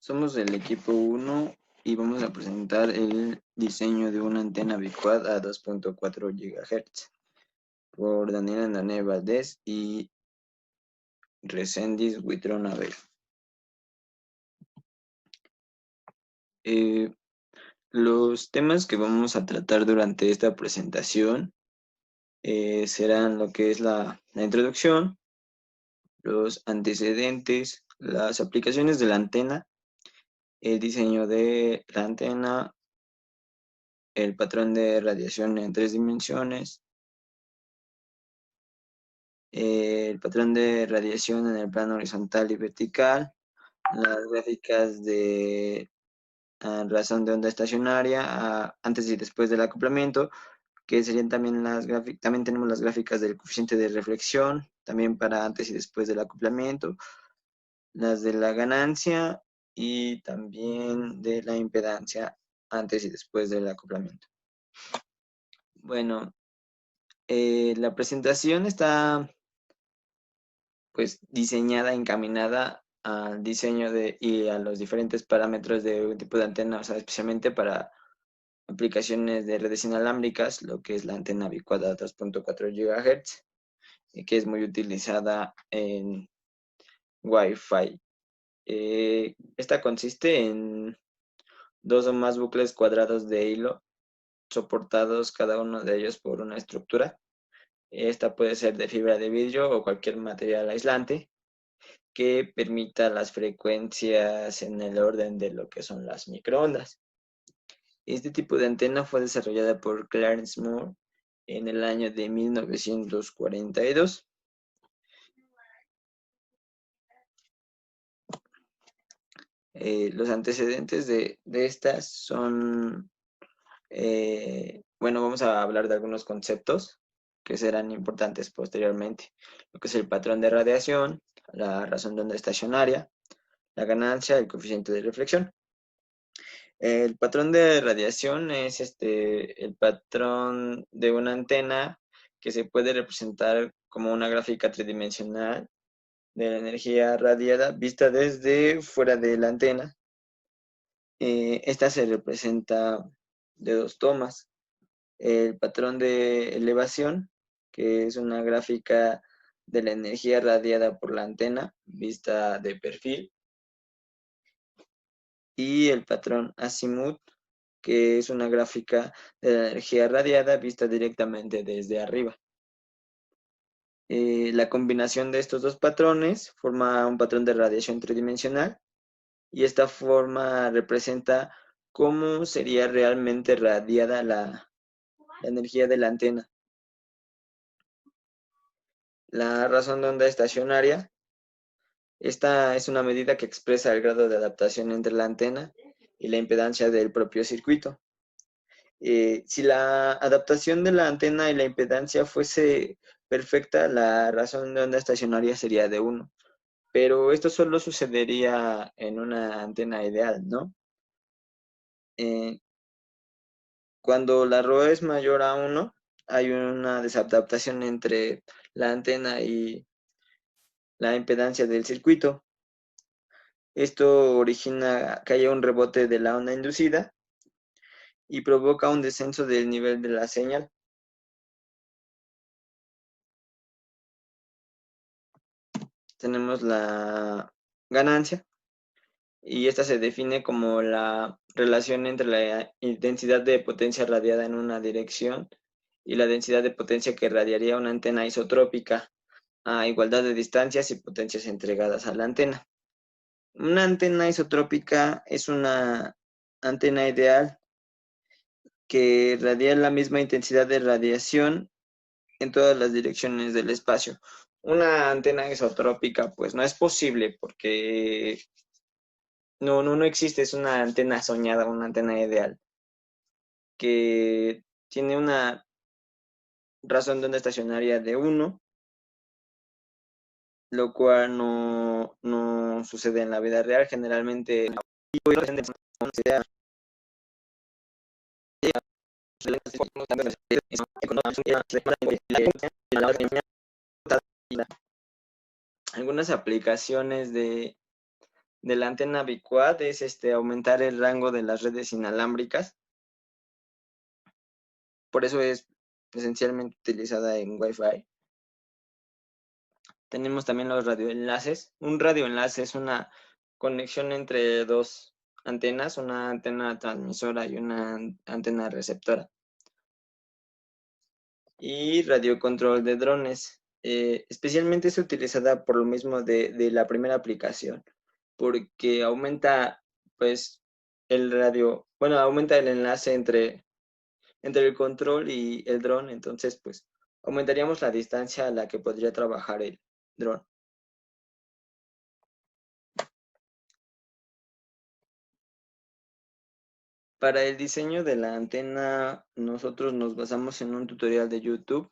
Somos del equipo 1 y vamos a presentar el diseño de una antena bicuad a 2.4 GHz por Daniel Andané Valdés y Reséndiz Huitrón Abel. Los temas que vamos a tratar durante esta presentación serán lo que es la introducción, los antecedentes, las aplicaciones de la antena, el diseño de la antena, el patrón de radiación en 3 dimensiones, el patrón de radiación en el plano horizontal y vertical, las gráficas de razón de onda estacionaria antes y después del acoplamiento, que serían también las gráficas. También tenemos las gráficas del coeficiente de reflexión, también para antes y después del acoplamiento, las de la ganancia y también de la impedancia antes y después del acoplamiento. Bueno, la presentación está pues diseñada, encaminada al diseño y a los diferentes parámetros de un tipo de antena, o sea, especialmente para aplicaciones de redes inalámbricas, lo que es la antena bicuada 2.4 GHz, que es muy utilizada en Wi-Fi. Esta consiste en 2 o más bucles cuadrados de hilo, soportados cada uno de ellos por una estructura. Esta puede ser de fibra de vidrio o cualquier material aislante, que permita las frecuencias en el orden de lo que son las microondas. Este tipo de antena fue desarrollada por Clarence Moore en el año de 1942. Los antecedentes de estas son, bueno, vamos a hablar de algunos conceptos que serán importantes posteriormente, lo que es el patrón de radiación, la razón de onda estacionaria, la ganancia, el coeficiente de reflexión. El patrón de radiación es el patrón de una antena que se puede representar como una gráfica tridimensional de la energía radiada vista desde fuera de la antena. Esta se representa de 2 tomas. El patrón de elevación, que es una gráfica de la energía radiada por la antena vista de perfil, y el patrón azimut, que es una gráfica de la energía radiada vista directamente desde arriba. La combinación de estos 2 patrones forma un patrón de radiación tridimensional, y esta forma representa cómo sería realmente radiada la energía de la antena. La razón de onda estacionaria. Esta es una medida que expresa el grado de adaptación entre la antena y la impedancia del propio circuito. Si la adaptación de la antena y la impedancia fuese perfecta, la razón de onda estacionaria sería de 1. Pero esto solo sucedería en una antena ideal, ¿no? Cuando la ρ es mayor a 1, hay una desadaptación entre la antena y la impedancia del circuito. Esto origina que haya un rebote de la onda inducida y provoca un descenso del nivel de la señal. Tenemos la ganancia, y esta se define como la relación entre la densidad de potencia radiada en una dirección y la densidad de potencia que radiaría una antena isotrópica a igualdad de distancias y potencias entregadas a la antena. Una antena isotrópica es una antena ideal que radia la misma intensidad de radiación en todas las direcciones del espacio. Una antena isotrópica pues no es posible porque no existe, es una antena soñada, una antena ideal que tiene una razón de onda estacionaria de 1, lo cual no sucede en la vida real. Generalmente algunas aplicaciones de de la antena biquad es aumentar el rango de las redes inalámbricas. Por eso es esencialmente utilizada en Wi-Fi. Tenemos también los radioenlaces. Un radioenlace es una conexión entre dos antenas, una antena transmisora y una antena receptora. Y radiocontrol de drones. Especialmente es utilizada por lo mismo de la primera aplicación, porque aumenta pues aumenta el enlace entre el control y el dron, entonces pues aumentaríamos la distancia a la que podría trabajar el dron. Para el diseño de la antena, nosotros nos basamos en un tutorial de YouTube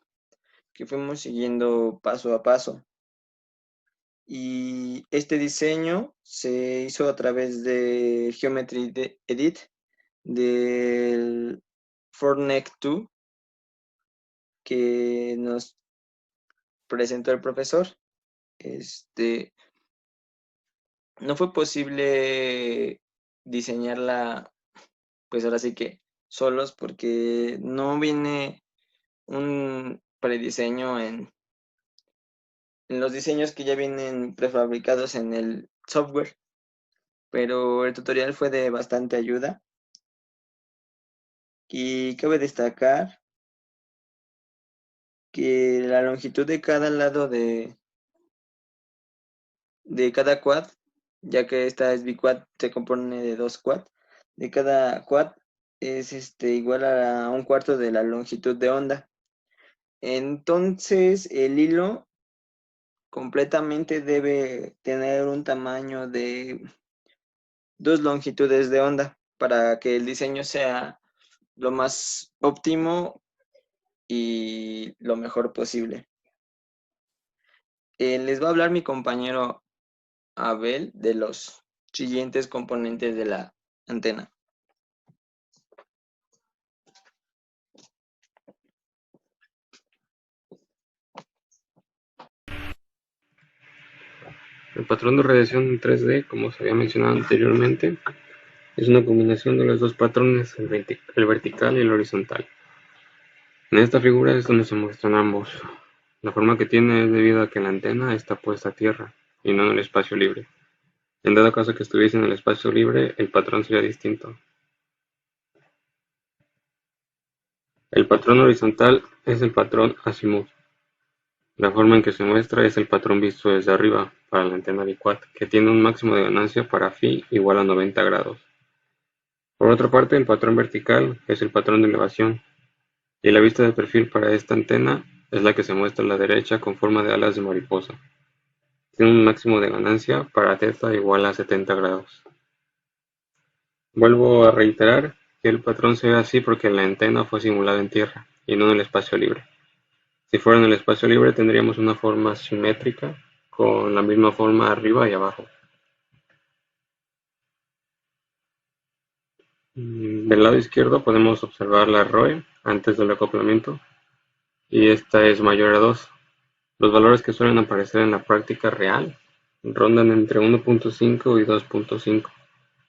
que fuimos siguiendo paso a paso. Y este diseño se hizo a través de Geometry Edit del Fortnite 2 que nos presentó el profesor. No fue posible diseñarla, pues ahora sí que solos, porque no viene un prediseño en los diseños que ya vienen prefabricados en el software, pero el tutorial fue de bastante ayuda y cabe destacar que la longitud de cada lado de cada quad, ya que esta es biquad, se compone de dos quad, de cada quad es igual a un cuarto de la longitud de onda. Entonces el hilo completamente debe tener un tamaño de dos longitudes de onda para que el diseño sea lo más óptimo y lo mejor posible. Les va a hablar mi compañero Abel de los siguientes componentes de la antena. El patrón de radiación en 3D, como se había mencionado anteriormente, es una combinación de los dos patrones, el vertical y el horizontal. En esta figura es donde se muestran ambos. La forma que tiene es debido a que la antena está puesta a tierra y no en el espacio libre. En dado caso que estuviese en el espacio libre, el patrón sería distinto. El patrón horizontal es el patrón azimut. La forma en que se muestra es el patrón visto desde arriba para la antena biquad, que tiene un máximo de ganancia para phi igual a 90 grados. Por otra parte, el patrón vertical es el patrón de elevación, y la vista de perfil para esta antena es la que se muestra a la derecha con forma de alas de mariposa. Tiene un máximo de ganancia para θ igual a 70 grados. Vuelvo a reiterar que el patrón se ve así porque la antena fue simulada en tierra y no en el espacio libre. Si fuera en el espacio libre tendríamos una forma simétrica con la misma forma arriba y abajo. Del lado izquierdo podemos observar la ROE antes del acoplamiento y esta es mayor a 2. Los valores que suelen aparecer en la práctica real rondan entre 1.5 y 2.5.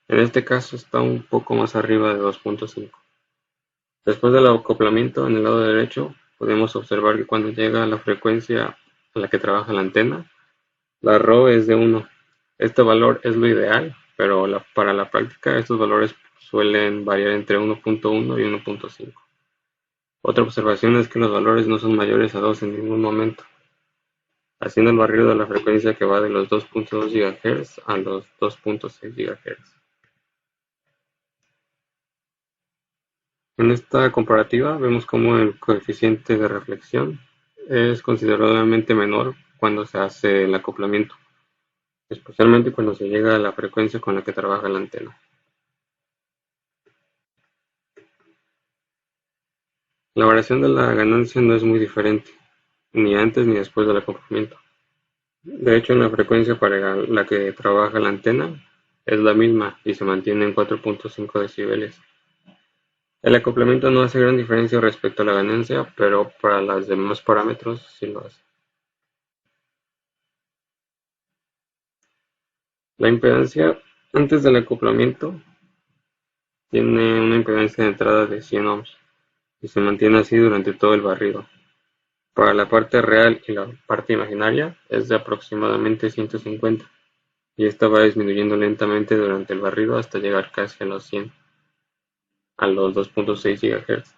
En este caso está un poco más arriba de 2.5. Después del acoplamiento, en el lado derecho, podemos observar que cuando llega a la frecuencia a la que trabaja la antena, la RO es de 1. Este valor es lo ideal, pero para la práctica estos valores suelen variar entre 1.1 y 1.5. Otra observación es que los valores no son mayores a 2 en ningún momento, haciendo el barrido de la frecuencia que va de los 2.2 GHz a los 2.6 GHz. En esta comparativa vemos cómo el coeficiente de reflexión es considerablemente menor cuando se hace el acoplamiento, especialmente cuando se llega a la frecuencia con la que trabaja la antena. La variación de la ganancia no es muy diferente, ni antes ni después del acoplamiento. De hecho, la frecuencia para la que trabaja la antena es la misma y se mantiene en 4.5 decibeles. El acoplamiento no hace gran diferencia respecto a la ganancia, pero para los demás parámetros sí lo hace. La impedancia antes del acoplamiento tiene una impedancia de entrada de 100 ohms y se mantiene así durante todo el barrido. Para la parte real y la parte imaginaria es de aproximadamente 150 y esta va disminuyendo lentamente durante el barrido hasta llegar casi a los 100, a los 2.6 GHz.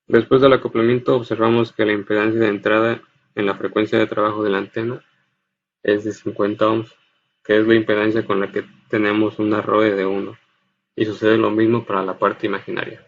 Después del acoplamiento observamos que la impedancia de entrada en la frecuencia de trabajo de la antena es de 50 ohms, que es la impedancia con la que tenemos una ROE de 1, y sucede lo mismo para la parte imaginaria.